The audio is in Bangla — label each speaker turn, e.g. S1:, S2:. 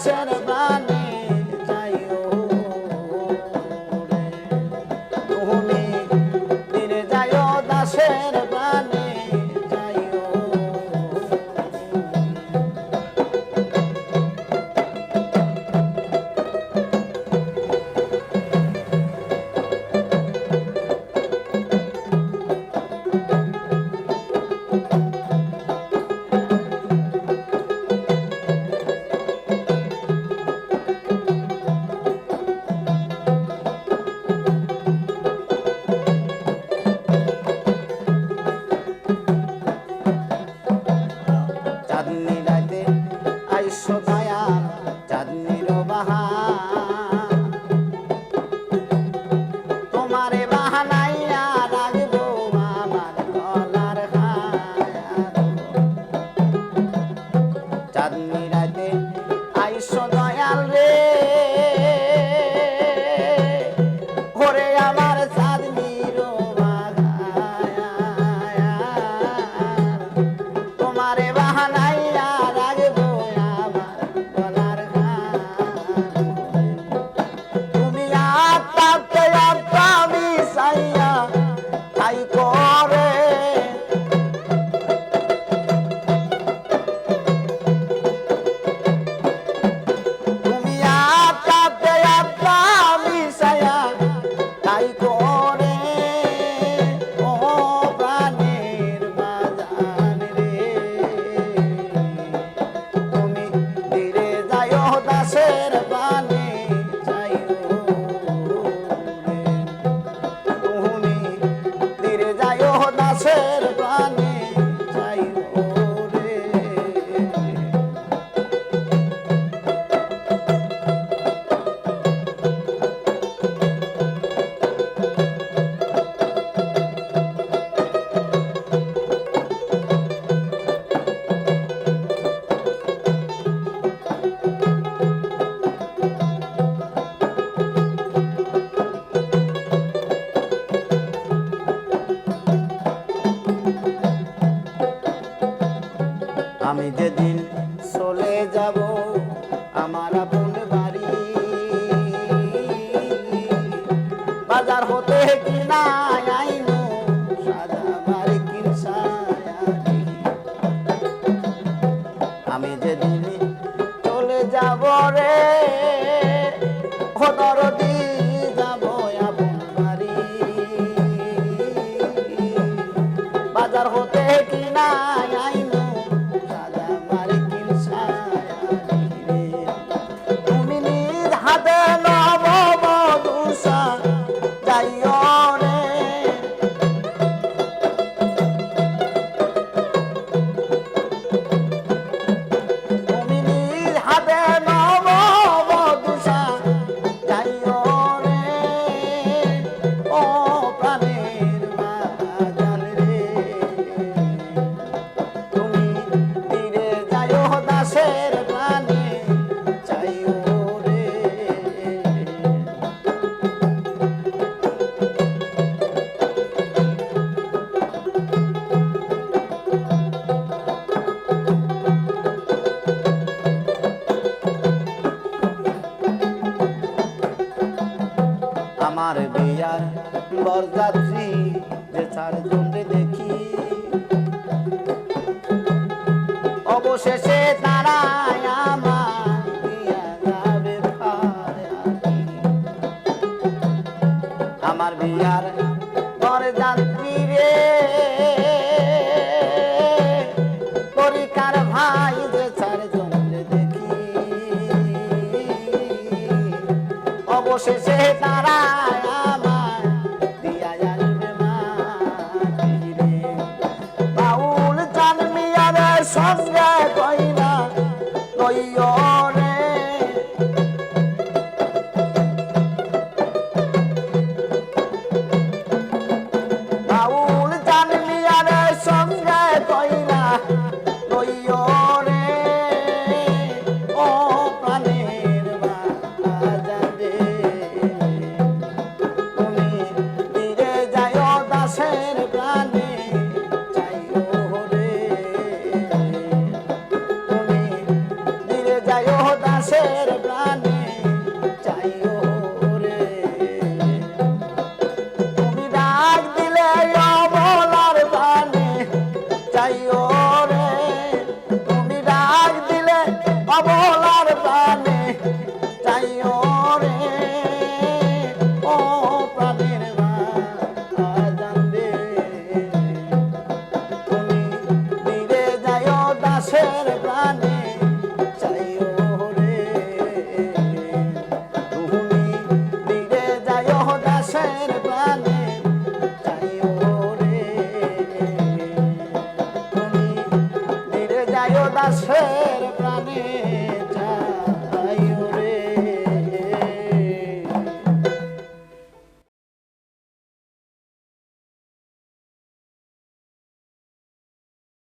S1: দাসের বাণী যাইও রে তুমি তীরে যাইও দাসের বাণী যাইও চাঁদনি রাতে আইসো দয়া চাঁদনির বাহার তোমারে বাহানাইয়া রাখবো আমার গলার হার চাঁদনি রাতে আইসো দয়াল রে ওরে আমার চাঁদনির তোমারে বাহানাইয়া রাখবো আমার গলার হার তুমি আত্মাতে আত্মা মিশাইয়া তাই করে তুমি আত্মাতে আত্মা মিশাইয়া তাই করে ও প্রাণের বাজান রে তুমি ধীরে যাইও দাসের বাণী যাইও রে তুমি ধীরে যাইও দাসের বাণী যাইও রে আমি যেদিন চলে যাব আমার আপন বাড়ি বাজার হতে কিনা আইনো সাদা বাড়ি কিনসায়ারি আমি যেদিন চলে যাব রে দরদি যাব আপন বাড়ি বাজার হতে কিনা আইনো তুমি নিজ হাতে নব মধুসা যাইও রে তুমি নিজ হাতে নব মধুসা যাইও রে ও প্রাণের বাজান রে তুমি তীরে যাইও দাসের বাণী যাইও রে আমার বিয়ার বরযাত্রী যে চারজন দেখি অবশেষে তারা আমার দিয়া যাবে ফায়াকি আমার বিয়ার বরযাত্রী রে পরিকার ভাই যে চারজন দেখি অবশেষে তারা আমার দিয়া যাবে মাটি রে বাউল চান মিয়ার সঙ্গে কইরা লইও রে বাউল চান মিয়ার সঙ্গে কইরা লইও রে ও প্রাণের বাজান রে দাসের প্রাণে চাইও রে তুমি ডাক দিলে অবলার প্রাণে চাইও রে তুমি ডাক দিলে অবলার প্রাণে চাইও রে ও প্রাণের বাজান রে তুমি ফিরে যাও দাসের প্রাণে চাইও রে তুমি ফিরে যাও দাসের প্রাণে চাইও রে তুমি ফিরে যাও দাসের প্রাণে